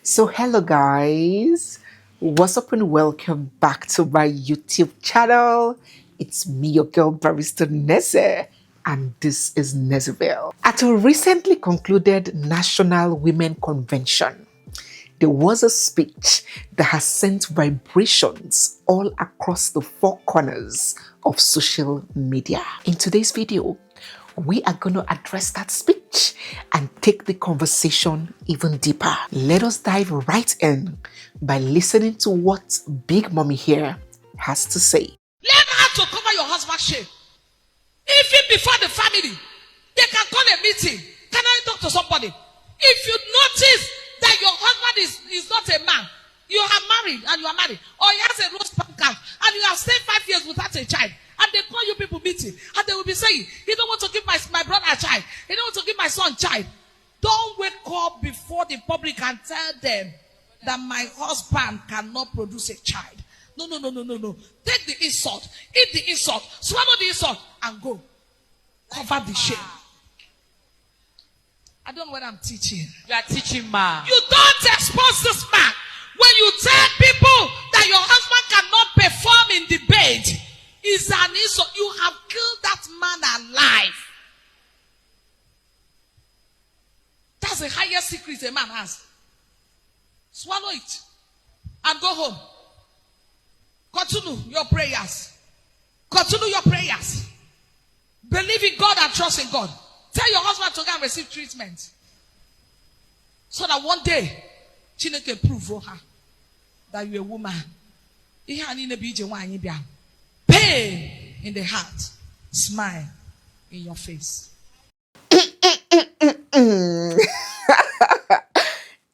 So hello guys, what's up and welcome back to my YouTube channel. It's me, your girl barrister Neze, and this is Nezeville. At a recently concluded National Women Convention, there was a speech that has sent vibrations all across the four corners of social media. In today's video, we are going to address that speech and take the conversation even deeper. Let us dive right in by listening to what Big Mommy here has to say. Learn how to cover your husband's shame. Even before the family, they can call a meeting. Can I talk to somebody? If you notice that your husband is not a man, you are married and you are married, or he has a rose card and you have stayed 5 years without a child, and they call you people meeting, and they will be saying, he don't want to give my brother a child, he don't want to give my son a child. Don't wake up before the public and tell them that my husband cannot produce a child. No. Take the insult, eat the insult, swallow the insult, and go. Cover the shame. I don't know what I'm teaching. You are teaching, ma. You don't expose this man. When you tell people that your husband cannot perform in debate, it's an insult. You have killed that man alive. That's the highest secret a man has. Swallow it and go home. Continue your prayers. Continue your prayers. Believe in God and trust in God. Tell your husband to go and receive treatment. So that one day, Chineke can prove for her that you're a woman. Pain in the heart. Smile in your face.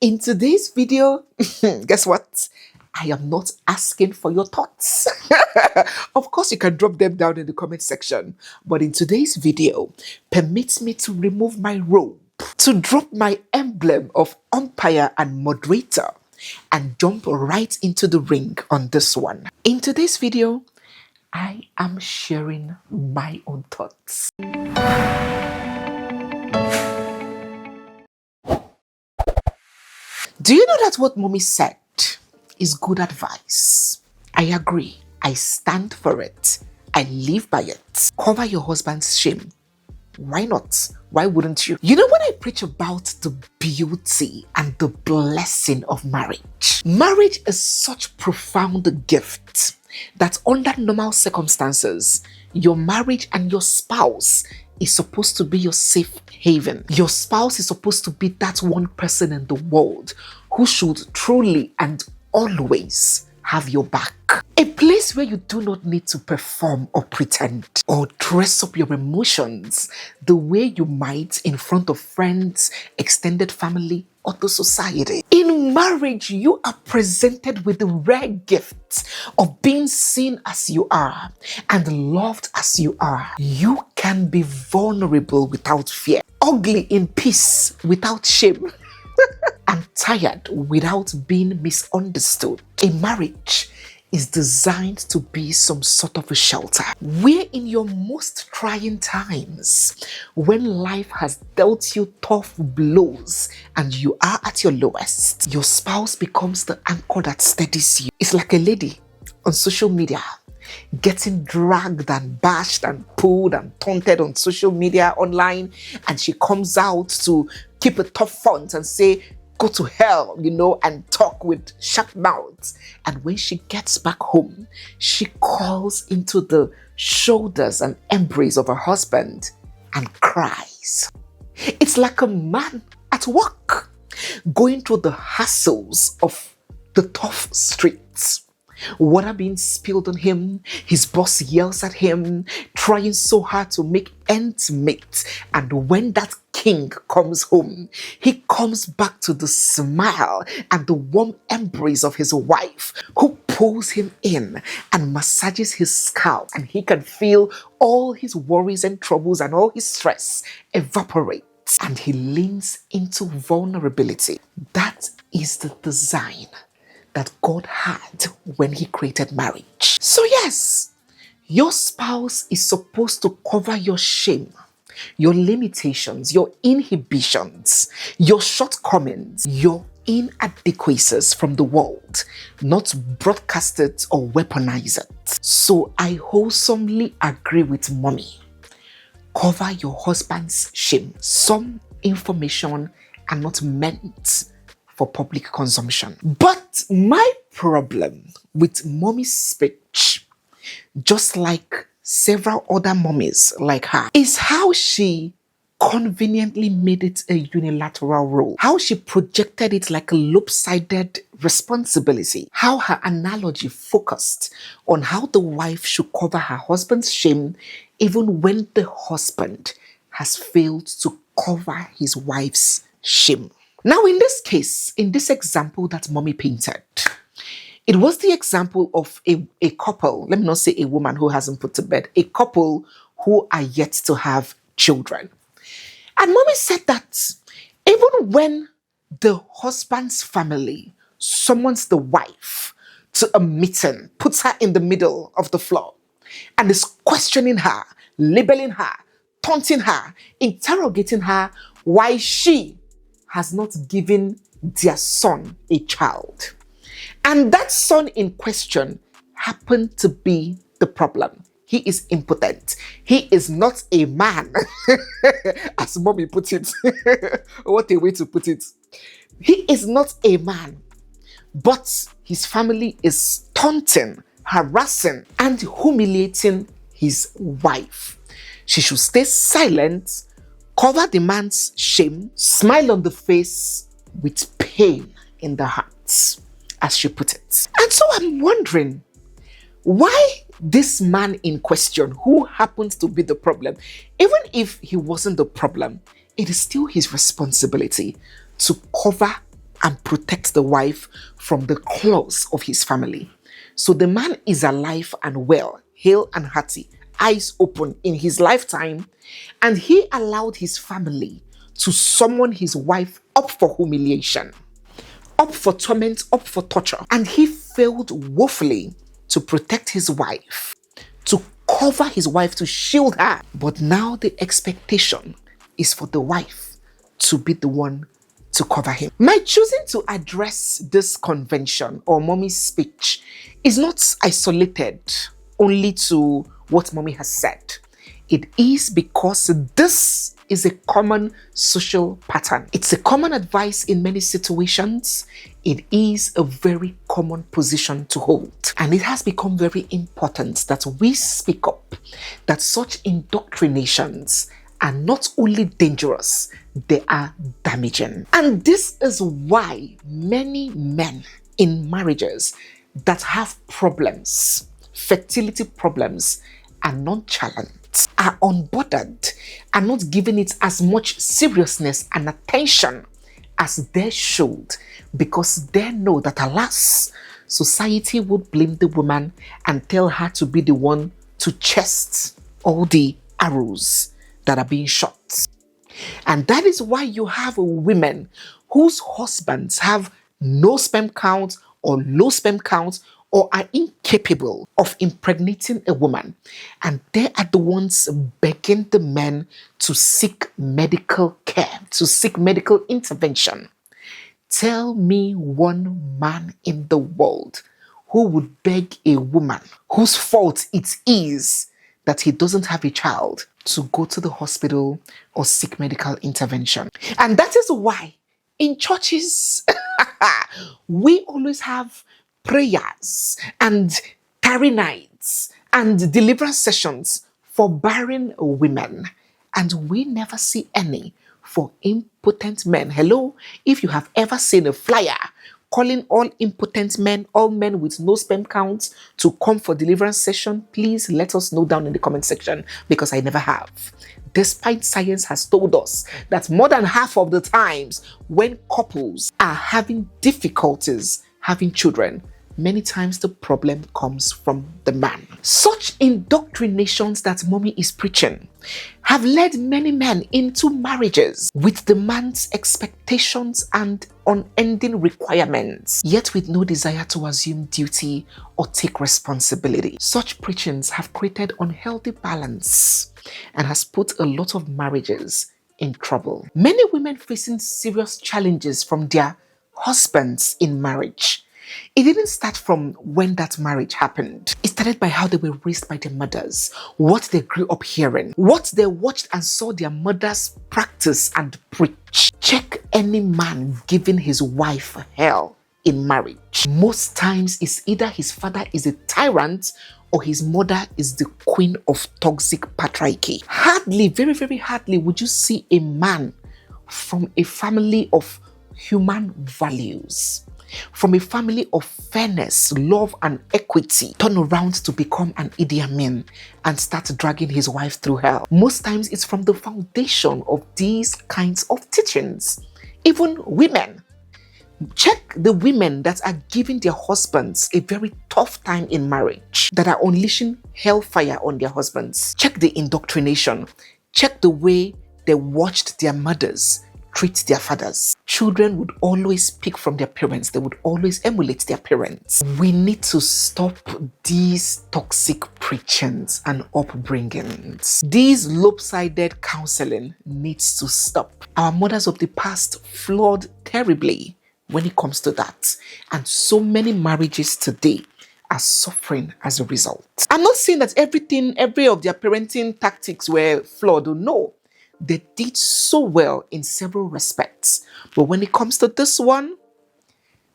In today's video, guess what? I am not asking for your thoughts. Of course, you can drop them down in the comment section. But in today's video, permit me to remove my robe, to drop my emblem of umpire and moderator, and jump right into the ring on this one. In today's video, I am sharing my own thoughts. Do you know that what Mommy said is good advice? I agree. I stand for it. I live by it. Cover your husband's shame. Why not? Why wouldn't you? You know, when I preach about the beauty and the blessing of marriage, marriage is such profound gift that under normal circumstances, your marriage and your spouse is supposed to be your safe haven. Your spouse is supposed to be that one person in the world who should truly and always have your back. A place where you do not need to perform or pretend or dress up your emotions the way you might in front of friends, extended family, or the society. In marriage, you are presented with the rare gift of being seen as you are and loved as you are. You can be vulnerable without fear, ugly in peace without shame, and tired without being misunderstood. A marriage is designed to be some sort of a shelter where in your most trying times, when life has dealt you tough blows and you are at your lowest, your spouse becomes the anchor that steadies you. It's like a lady on social media getting dragged and bashed and pulled and taunted on social media online, and she comes out to keep a tough front and say, go to hell, and talk with sharp mouths. And when she gets back home, she calls into the shoulders and embrace of her husband and cries. It's like a man at work going through the hassles of the tough streets. Water being spilled on him, his boss yells at him, trying so hard to make ends meet. And when that king comes home, he comes back to the smile and the warm embrace of his wife, who pulls him in and massages his scalp, and he can feel all his worries and troubles and all his stress evaporate, and he leans into vulnerability. That is the design that God had when he created marriage. So yes, your spouse is supposed to cover your shame, your limitations, your inhibitions, your shortcomings, your inadequacies from the world, not broadcast it or weaponize it. So I wholesomely agree with mommy. Cover your husband's shame. Some information are not meant for public consumption. But my problem with mommy's speech, just like several other mommies like her, is how she conveniently made it a unilateral role. How she projected it like a lopsided responsibility. How her analogy focused on how the wife should cover her husband's shame even when the husband has failed to cover his wife's shame. Now, in this case, in this example that mommy painted, it was the example of a couple, let me not say a woman who hasn't put to bed, a couple who are yet to have children. And mommy said that even when the husband's family summons the wife to a meeting, puts her in the middle of the floor, and is questioning her, labeling her, taunting her, interrogating her why she has not given their son a child. And that son in question happened to be the problem. He is impotent. He is not a man, as mommy put it. What a way to put it. He is not a man, but his family is taunting, harassing, and humiliating his wife. She should stay silent, cover the man's shame, smile on the face with pain in the heart, as she put it. And so I'm wondering, why this man in question, who happens to be the problem, even if he wasn't the problem, it is still his responsibility to cover and protect the wife from the claws of his family. So the man is alive and well, hale and hearty, eyes open in his lifetime, and he allowed his family to summon his wife up for humiliation, up for torment, up for torture. And he failed woefully to protect his wife, to cover his wife, to shield her. But now the expectation is for the wife to be the one to cover him. My choosing to address this convention or mommy's speech is not isolated only to what mommy has said. It is because this is a common social pattern. It's a common advice in many situations. It is a very common position to hold. And it has become very important that we speak up, that such indoctrinations are not only dangerous, they are damaging. And this is why many men in marriages that have problems, fertility problems, are nonchalant, are unbothered, are not giving it as much seriousness and attention as they should, because they know that, alas, society would blame the woman and tell her to be the one to chest all the arrows that are being shot. And that is why you have women whose husbands have no sperm count or low sperm count, or are incapable of impregnating a woman, and they are the ones begging the men to seek medical care, to seek medical intervention. Tell me one man in the world who would beg a woman whose fault it is that he doesn't have a child to go to the hospital or seek medical intervention. And that is why in churches, we always have prayers and tarry nights and deliverance sessions for barren women, and we never see any for impotent men. Hello, if you have ever seen a flyer calling all impotent men, all men with no sperm counts, to come for deliverance session, please let us know down in the comment section, because I never have. Despite science has told us that more than half of the times when couples are having difficulties having children, many times the problem comes from the man. Such indoctrinations that mommy is preaching have led many men into marriages with the man's expectations and unending requirements, yet with no desire to assume duty or take responsibility. Such preachings have created unhealthy balance and has put a lot of marriages in trouble. Many women facing serious challenges from their husbands in marriage. It didn't start from when that marriage happened. It started by how they were raised by their mothers, what they grew up hearing, what they watched and saw their mothers practice and preach. Check any man giving his wife hell in marriage. Most times it's either his father is a tyrant or his mother is the queen of toxic patriarchy. Hardly, very, very hardly would you see a man from a family of human values, from a family of fairness, love, and equity, turn around to become an Idi Amin and start dragging his wife through hell. Most times it's from the foundation of these kinds of teachings. Even women. Check the women that are giving their husbands a very tough time in marriage, that are unleashing hellfire on their husbands. Check the indoctrination. Check the way they watched their mothers treat their fathers. Children would always pick from their parents. They would always emulate their parents. We need to stop these toxic preachings and upbringings. These lopsided counseling needs to stop. Our mothers of the past flawed terribly when it comes to that. And so many marriages today are suffering as a result. I'm not saying that every of their parenting tactics were flawed. No. They did so well in several respects. But when it comes to this one,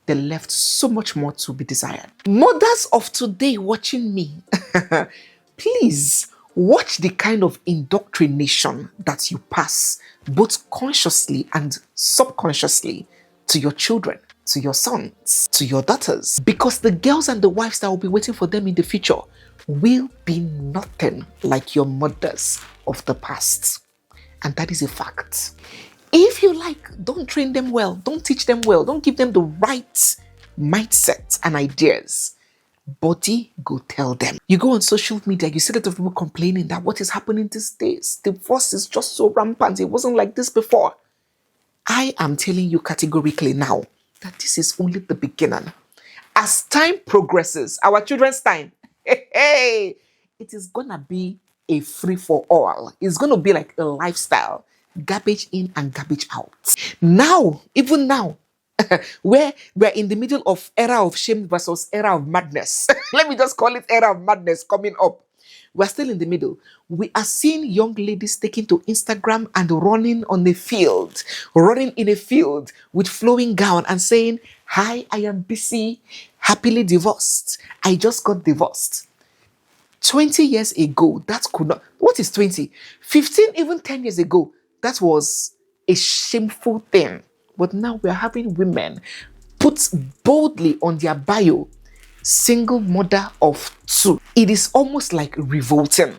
they left so much more to be desired. Mothers of today watching me, please watch the kind of indoctrination that you pass, both consciously and subconsciously, to your children, to your sons, to your daughters. Because the girls and the wives that will be waiting for them in the future will be nothing like your mothers of the past. And that is a fact. If you like, don't train them well, don't teach them well, don't give them the right mindset and ideas. Body, go tell them. You go on social media, you see a lot of people complaining that what is happening these days, divorce is just so rampant. It wasn't like this before. I am telling you categorically now that this is only the beginning. As time progresses, our children's time, it is gonna be a free-for-all. It's going to be like a lifestyle. Garbage in and garbage out. Now, even now, where we're in the middle of era of shame versus era of madness. Let me just call it era of madness coming up. We're still in the middle. We are seeing young ladies taking to Instagram and running in a field with flowing gown and saying, "Hi, I am busy, happily divorced. I just got divorced." 20 years ago, that could not. What is 20? 15, even 10 years ago, that was a shameful thing. But now we're having women put boldly on their bio, single mother of 2. It is almost like revolting.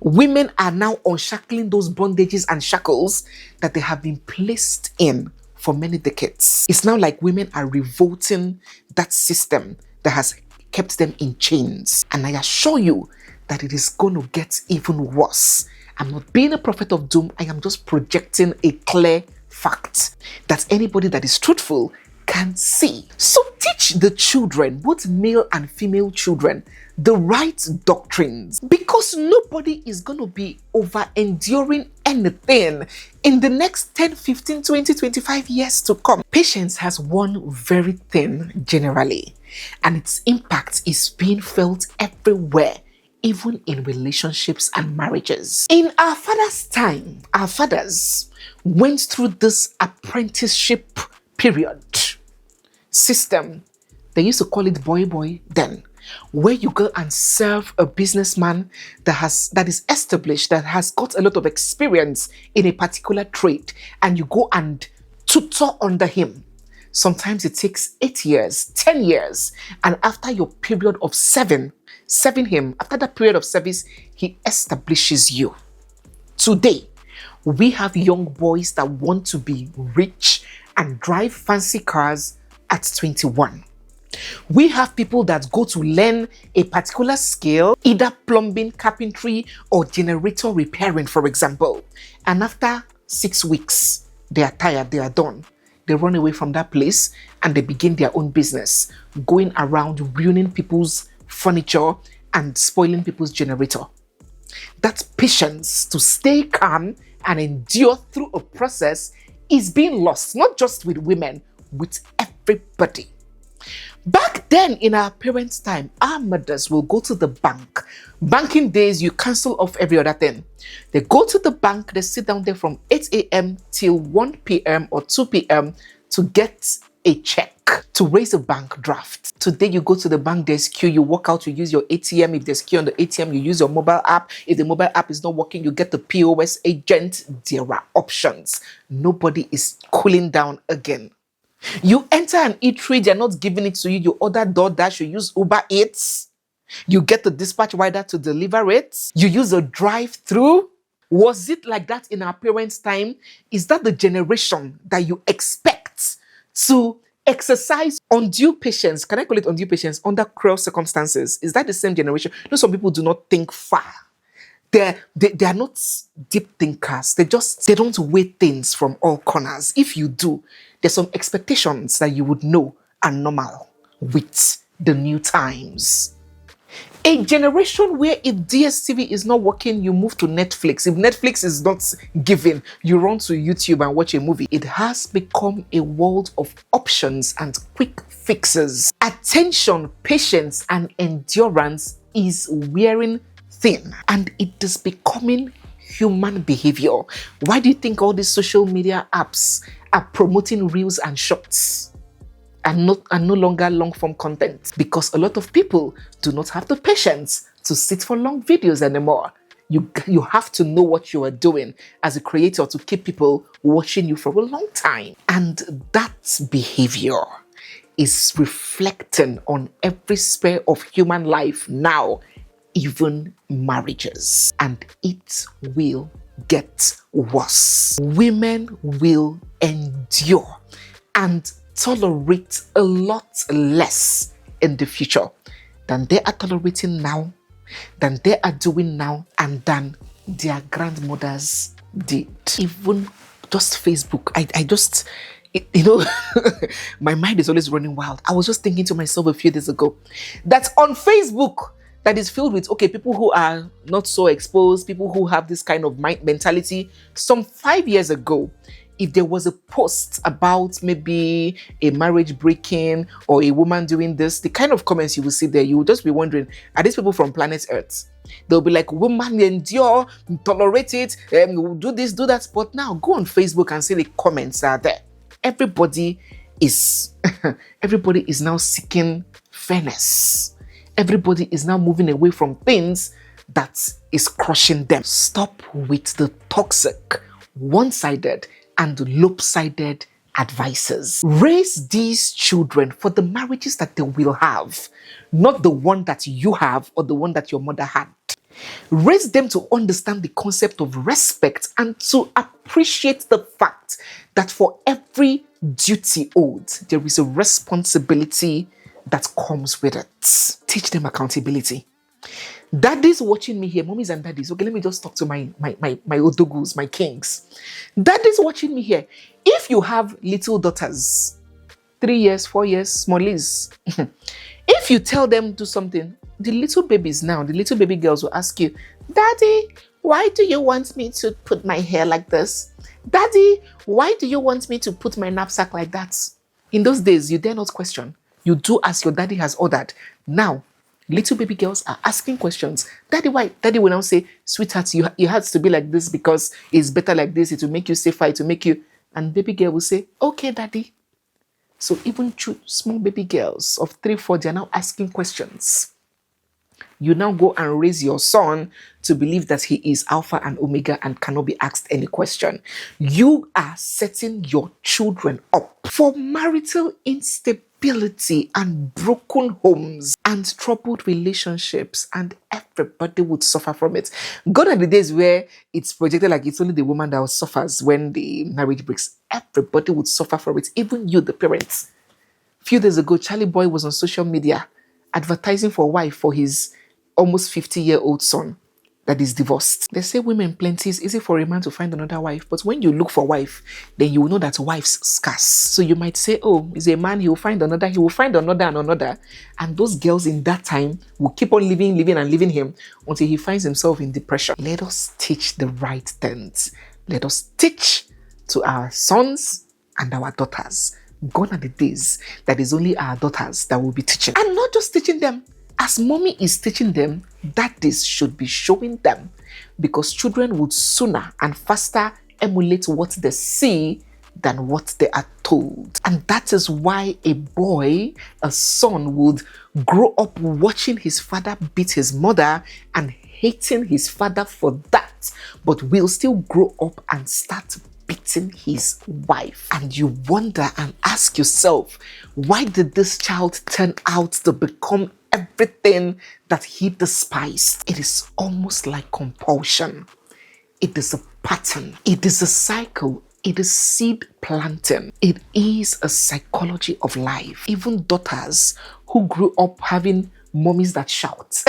Women are now unshackling those bondages and shackles that they have been placed in for many decades. It's now like women are revolting that system that has kept them in chains. And I assure you that it is going to get even worse. I'm not being a prophet of doom. I am just projecting a clear fact that anybody that is truthful can see. So teach the children, both male and female children, the right doctrines, because nobody is going to be over enduring anything in the next 10, 15, 20, 25 years to come. Patience has worn very thin generally, and its impact is being felt everywhere, even in relationships and marriages. In our father's time, our fathers went through this apprenticeship period system. They used to call it boy then, where you go and serve a businessman that is established, that has got a lot of experience in a particular trade, and you go and tutor under him. Sometimes it takes 8 years, 10 years, and after your period of serving him, after that period of service, he establishes you. Today, we have young boys that want to be rich and drive fancy cars at 21. We have people that go to learn a particular skill, either plumbing, carpentry, or generator repairing, for example. And after 6 weeks, they are tired, they are done. They run away from that place and they begin their own business, going around ruining people's furniture and spoiling people's generator. That patience to stay calm and endure through a process is being lost, not just with women, with everyone. everybody. Back then, in our parents' time, our mothers will go to the bank. Banking days, you cancel off every other thing. They go to the bank, they sit down there from 8 a.m. till 1 p.m. or 2 p.m. to get a check, to raise a bank draft. Today, you go to the bank, there's queue, you walk out, you use your ATM. If there's queue on the ATM, you use your mobile app. If the mobile app is not working, you get the POS agent. There are options. Nobody is cooling down again. You enter an eatery, they're not giving it to you. You order DoorDash, you use Uber Eats. You get the dispatch rider to deliver it. You use a drive-through. Was it like that in our parents' time? Is that the generation that you expect to exercise undue patience? Can I call it undue patience under cruel circumstances? Is that the same generation? No, some people do not think far. They are not deep thinkers. They don't weigh things from all corners. If you do, there's some expectations that you would know are normal with the new times. A generation where if DSTV is not working, you move to Netflix. If Netflix is not giving, you run to YouTube and watch a movie. It has become a world of options and quick fixes. Attention, patience, and endurance is wearing thin, and it is becoming human behavior. Why do you think all these social media apps are promoting reels and shorts and no longer long form content? Because a lot of people do not have the patience to sit for long videos anymore. You have to know what you are doing as a creator to keep people watching you for a long time. And that behavior is reflecting on every sphere of human life now, even marriages, and it will get worse. Women will endure and tolerate a lot less in the future than they are tolerating now, than they are doing now, and than their grandmothers did. Even just Facebook, my mind is always running wild. I was just thinking to myself a few days ago that on Facebook, that is filled with, people who are not so exposed, people who have this kind of mentality. Some 5 years ago, if there was a post about maybe a marriage breaking or a woman doing this, the kind of comments you will see there, you will just be wondering, are these people from planet Earth? They'll be like, woman, endure, tolerate it, do this, do that. But now go on Facebook and see the comments are there. Everybody is now seeking fairness. Everybody is now moving away from things that is crushing them. Stop with the toxic, one-sided, and lopsided advices. Raise these children for the marriages that they will have, not the one that you have or the one that your mother had. Raise them to understand the concept of respect and to appreciate the fact that for every duty owed, there is a responsibility that comes with it. Teach them accountability. Daddies watching me here, mommies and daddies. Okay, let me just talk to my odogus, my kings. Daddies watching me here. If you have little daughters, 3 years, 4 years, smallies, if you tell them do something, the little babies now, the little baby girls will ask you, Daddy, why do you want me to put my hair like this? Daddy, why do you want me to put my knapsack like that? In those days, you dare not question. You do as your daddy has ordered. Now, little baby girls are asking questions. Daddy, why? Daddy will now say, sweetheart, you had to be like this because it's better like this. It will make you safer. It will make you... And baby girl will say, okay, daddy. So even small baby girls of 3, 4, they are now asking questions. You now go and raise your son to believe that he is Alpha and Omega and cannot be asked any question. You are setting your children up for marital instability and broken homes and troubled relationships, and everybody would suffer from it. Gone are the days where it's projected like it's only the woman that suffers when the marriage breaks. Everybody would suffer from it, even you, the parents. A few days ago, Charlie Boy was on social media advertising for a wife for his almost 50-year-old son that is divorced. They say women plenty, it's easy for a man to find another wife, but when you look for wife, then you will know that wife's scarce. So you might say, oh, he's a man, he will find another and another. And those girls in that time will keep on living him until he finds himself in depression. Let us teach the right things. Let us teach to our sons and our daughters Gone are the days that is only our daughters that will be teaching. And not just teaching them. As mommy is teaching them, daddies should be showing them. Because children would sooner and faster emulate what they see than what they are told. And that is why a boy, a son, would grow up watching his father beat his mother and hating his father for that, but will still grow up and start beating his wife. And you wonder and ask yourself, why did this child turn out to become everything that he despised? It is almost like compulsion. It is a pattern. It is a cycle. It is seed planting. It is a psychology of life. Even daughters who grew up having mommies that shout.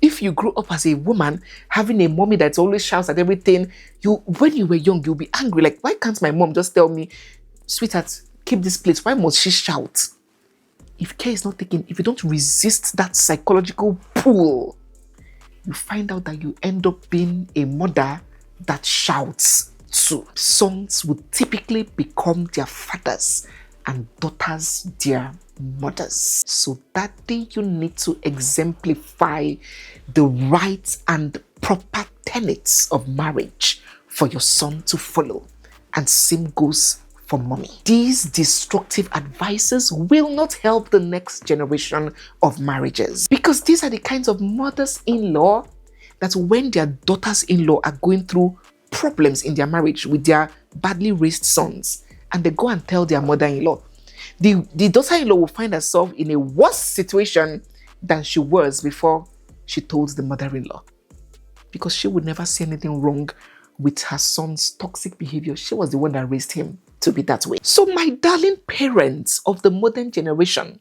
If you grew up as a woman having a mommy that always shouts at everything, when you were young, you'll be angry. Like, why can't my mom just tell me, sweetheart, keep this place? Why must she shout? If care is not taken, if you don't resist that psychological pull, you find out that you end up being a mother that shouts too. Sons would typically become their fathers and daughters their mothers. So daddy, you need to exemplify the right and proper tenets of marriage for your son to follow. And same goes for mommy. These destructive advices will not help the next generation of marriages, because these are the kinds of mothers-in-law that when their daughters-in-law are going through problems in their marriage with their badly raised sons, and they go and tell their mother-in-law, the daughter-in-law will find herself in a worse situation than she was before she told the mother-in-law, because she would never see anything wrong with her son's toxic behavior. She was the one that raised him to be that way. So my darling parents of the modern generation,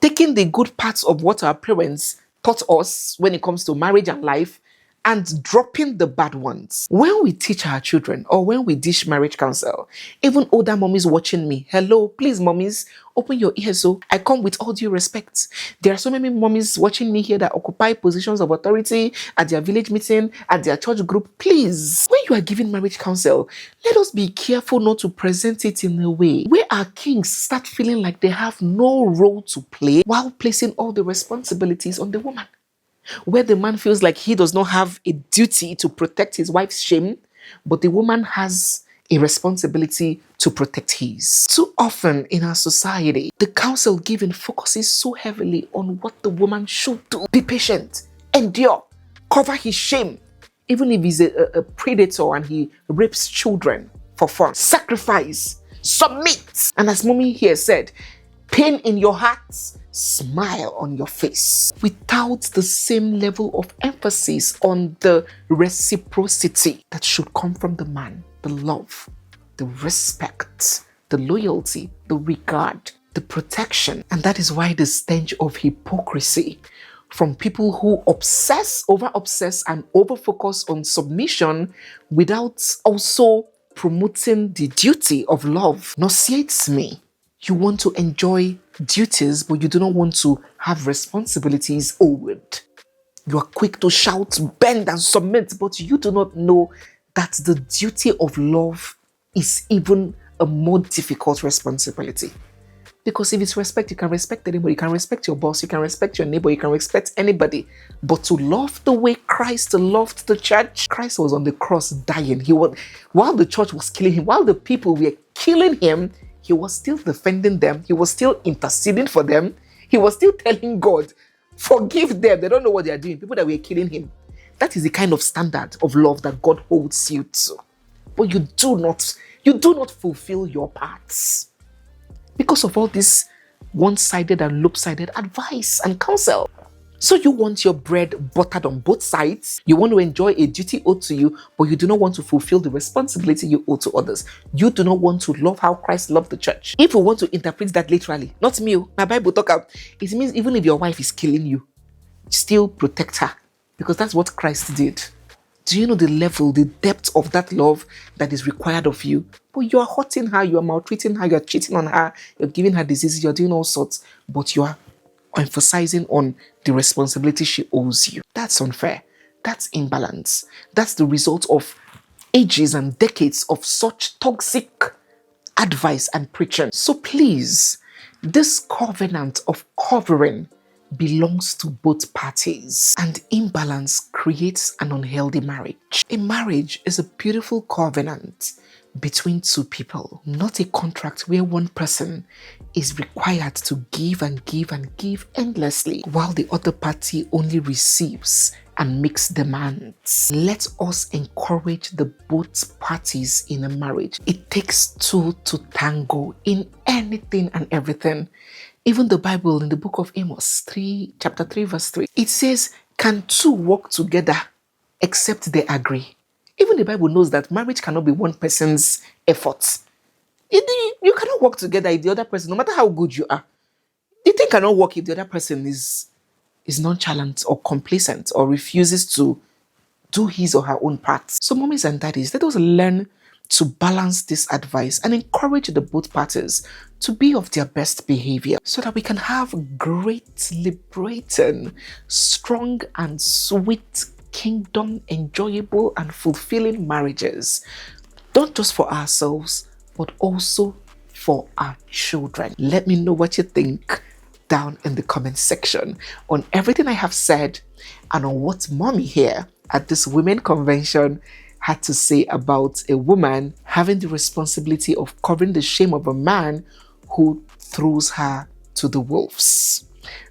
taking the good parts of what our parents taught us when it comes to marriage and life, and dropping the bad ones. When we teach our children, or when we dish marriage counsel, even older mommies watching me, hello, please mommies, open your ears. So I come with all due respect. There are so many mommies watching me here that occupy positions of authority at their village meeting, at their church group. Please, when you are giving marriage counsel, let us be careful not to present it in a way where our kings start feeling like they have no role to play while placing all the responsibilities on the woman. Where the man feels like he does not have a duty to protect his wife's shame, but the woman has a responsibility to protect his. Too often in our society, the counsel given focuses so heavily on what the woman should do. Be patient, endure, cover his shame, even if he's a predator and he rapes children for fun. Sacrifice, submit, and as mommy here said, pain in your heart, smile on your face, without the same level of emphasis on the reciprocity that should come from the man, the love, the respect, the loyalty, the regard, the protection. And that is why the stench of hypocrisy from people who over-obsess and over-focus on submission without also promoting the duty of love nauseates me. You want to enjoy duties, but you do not want to have responsibilities owed. You are quick to shout, bend, and submit, but you do not know that the duty of love is even a more difficult responsibility. Because if it's respect, you can respect anybody. You can respect your boss, you can respect your neighbor, you can respect anybody. But to love the way Christ loved the church, Christ was on the cross dying. While the church was killing him, while the people were killing him, he was still defending them. He was still interceding for them. He was still telling God, forgive them. They don't know what they are doing. People that were killing him. That is the kind of standard of love that God holds you to. But you do not fulfill your parts because of all this one-sided and lopsided advice and counsel. So you want your bread buttered on both sides. You want to enjoy a duty owed to you, but you do not want to fulfill the responsibility you owe to others. You do not want to love how Christ loved the church. If you want to interpret that literally, not me, my Bible talk out, it means even if your wife is killing you, still protect her, because that's what Christ did. Do you know the level, the depth of that love that is required of you? But you are hurting her, you are maltreating her, you are cheating on her, you're giving her diseases, you're doing all sorts, but you are emphasizing on the responsibility she owes you. That's unfair. That's imbalance. That's the result of ages and decades of such toxic advice and preaching. So please, this covenant of covering belongs to both parties, and imbalance creates an unhealthy marriage. A marriage is a beautiful covenant between two people, not a contract where one person is required to give and give and give endlessly while the other party only receives and makes demands. Let us encourage the both parties in a marriage. It takes two to tango in anything and everything. Even the Bible in the book of Amos, chapter 3, verse 3, it says, can two walk together except they agree? Even the Bible knows that marriage cannot be one person's effort. You cannot work together if the other person, no matter how good you are, the thing cannot work if the other person is nonchalant or complacent or refuses to do his or her own part. So mommies and daddies, let us learn to balance this advice and encourage the both parties to be of their best behavior so that we can have great, liberating, strong and sweet, kingdom enjoyable and fulfilling marriages, not just for ourselves but also for our children. Let me know what you think down in the comment section on everything I have said and on what mommy here at this women convention had to say about a woman having the responsibility of covering the shame of a man who throws her to the wolves.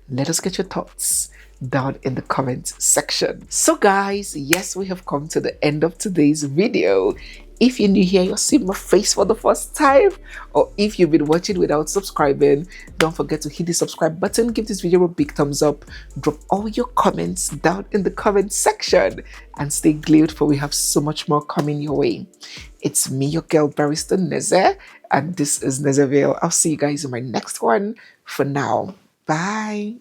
Let us get your thoughts down in the comment section. So guys, yes, we have come to the end of today's video. If you're new here, you're seeing my face for the first time, or if you've been watching without subscribing, don't forget to hit the subscribe button, give this video a big thumbs up, drop all your comments down in the comment section, and stay glued for we have so much more coming your way. It's me, your girl barrister Neze, and this is Nezeville. I'll see you guys in my next one. For now, bye.